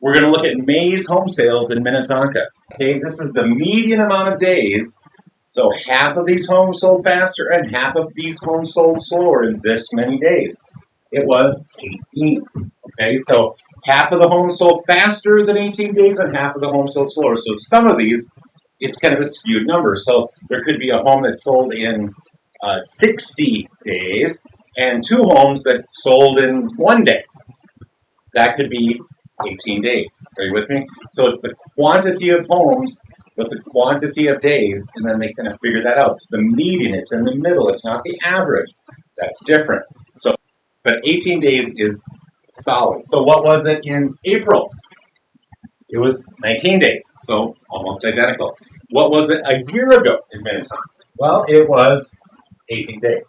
We're going to look at May's home sales in Minnetonka. Okay, this is the median amount of days. So half of these homes sold faster and half of these homes sold slower in this many days. It was 18. Okay, so half of the homes sold faster than 18 days and half of the homes sold slower. So some of these, it's kind of a skewed number. So there could be a home that sold in 60 days and two homes that sold in 1 day. That could be 18 days. Are you with me? So it's the quantity of homes with the quantity of days, and then they kind of figure that out. It's the median. It's in the middle. It's not the average. That's different. So, but 18 days is solid. So what was it in April? It was 19 days, so almost identical. What was it a year ago in Minnetonka? Well, it was 18 days.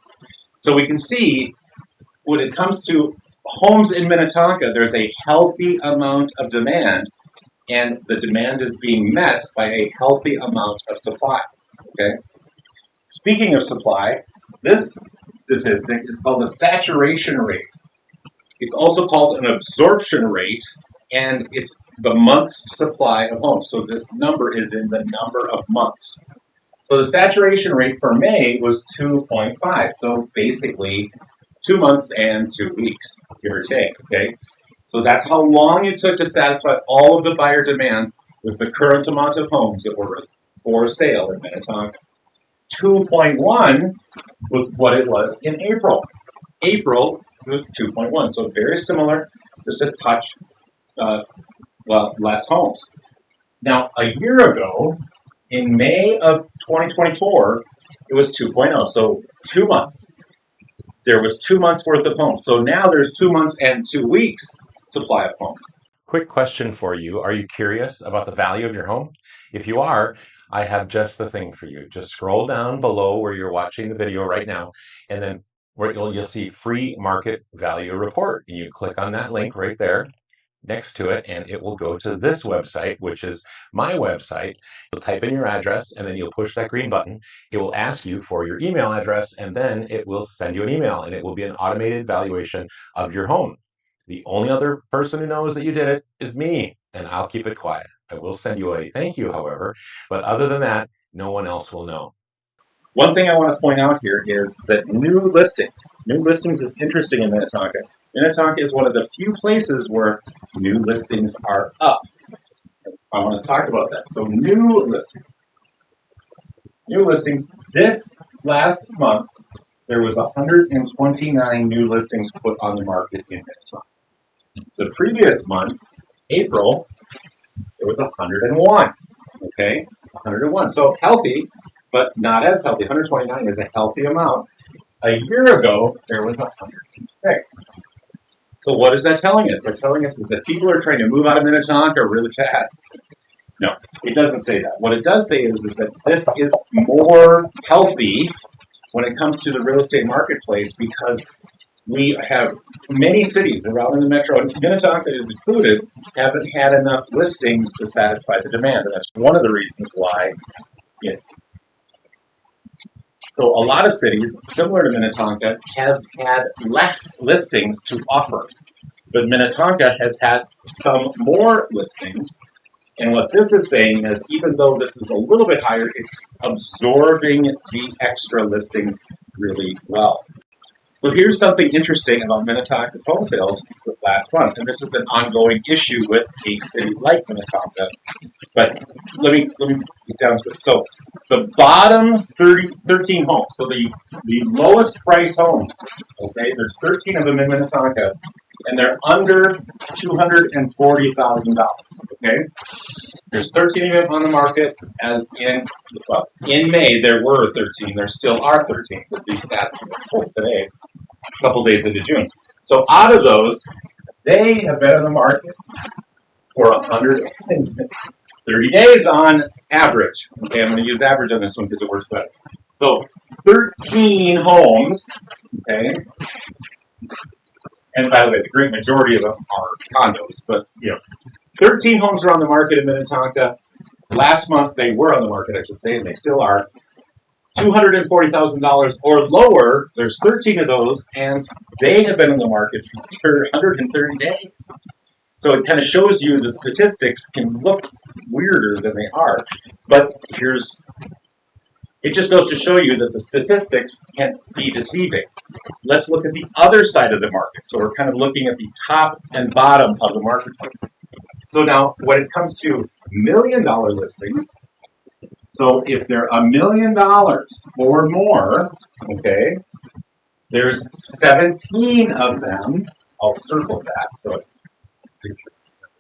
So we can see when it comes to homes in Minnetonka, there's a healthy amount of demand, and the demand is being met by a healthy amount of supply. Okay. Speaking of supply, this statistic is called the saturation rate. It's also called an absorption rate, and it's the month's supply of homes. So this number is in the number of months. So the saturation rate for May was 2.5. So basically 2 months and 2 weeks, give or take, okay? So that's how long it took to satisfy all of the buyer demand with the current amount of homes that were for sale in Minnetonka. 2.1 was what it was in April. April was 2.1, so very similar, just a touch, less homes. Now, a year ago, in May of 2024, it was 2.0, so 2 months. There was 2 months worth of homes. So now there's 2 months and 2 weeks supply of homes. Quick question for you. Are you curious about the value of your home? If you are, I have just the thing for you. Just scroll down below where you're watching the video right now, and then where you'll see free market value report. And you click on that link right there next to it, and it will go to this website, which is my website. You'll type in your address, and then you'll push that green button. It will ask you for your email address, and then it will send you an email, and it will be an automated valuation of your home. The only other person who knows that you did it is me, and I'll keep it quiet. I will send you a thank you, however, but other than that, no one else will know. One thing I want to point out here is that new listings is interesting in Minnetonka. Minnetonka is one of the few places where new listings are up. I want to talk about that. So new listings, this last month, there was 129 new listings put on the market in Minnetonka. The previous month, April, there was 101. Okay, 101. So healthy, but not as healthy. 129 is a healthy amount. A year ago, there was 106. So what is that telling us? That's telling us is that people are trying to move out of Minnetonka really fast. No, it doesn't say that. What it does say is that this is more healthy when it comes to the real estate marketplace because we have many cities around in the metro, and Minnetonka is included, haven't had enough listings to satisfy the demand. And that's one of the reasons why. So a lot of cities, similar to Minnetonka, have had less listings to offer. But Minnetonka has had some more listings. And what this is saying is even though this is a little bit higher, it's absorbing the extra listings really well. So here's something interesting about Minnetonka's home sales last month, and this is an ongoing issue with a city like Minnetonka. But let me get down to it. So the bottom 13 homes, so the lowest price homes, okay, there's 13 of them in Minnetonka, and they're under $240,000, okay? There's 13 of them on the market as in May, there were 13. There still are 13, but these stats are today, a couple days into June. So out of those, they have been on the market for 130 days on average. Okay, I'm going to use average on this one because it works better. So 13 homes, okay, and by the way, the great majority of them are condos, but 13 homes are on the market in Minnetonka. Last month they were on the market, I should say, and they still are. $240,000 or lower, there's 13 of those, and they have been on the market for 130 days. So it kind of shows you the statistics can look weirder than they are. But it just goes to show you that the statistics can be deceiving. Let's look at the other side of the market. So we're kind of looking at the top and bottom of the marketplace. So now when it comes to $1 million listings, so if they're $1 million or more, okay, there's 17 of them. I'll circle that so it's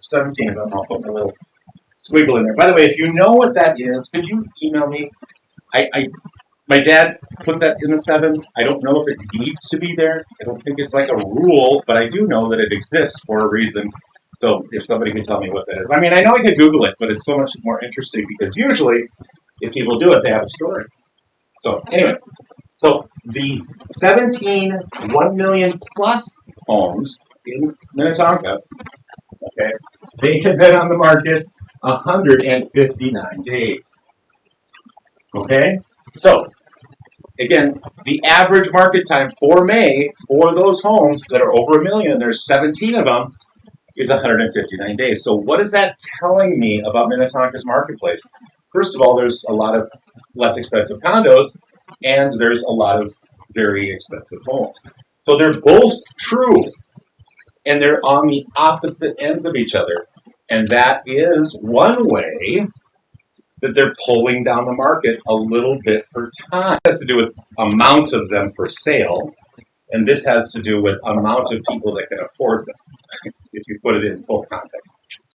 17 of them. I'll put my little squiggle in there. By the way, if you know what that is, could you email me? My dad put that in the 7. I don't know if it needs to be there. I don't think it's like a rule, but I do know that it exists for a reason. So if somebody can tell me what that is. I mean, I know I could Google it, but it's so much more interesting because usually if people do it, they have a story. So anyway, so the 17 1 million plus homes in Minnetonka, okay, they have been on the market 159 days. Okay, so again, the average market time for May for those homes that are over $1 million, there's 17 of them, is 159 days. So what is that telling me about Minnetonka's marketplace? First of all, there's a lot of less expensive condos, and there's a lot of very expensive homes. So they're both true, and they're on the opposite ends of each other. And that is one way that they're pulling down the market a little bit for time. It has to do with amount of them for sale, and this has to do with amount of people that can afford them, if you put it in full context.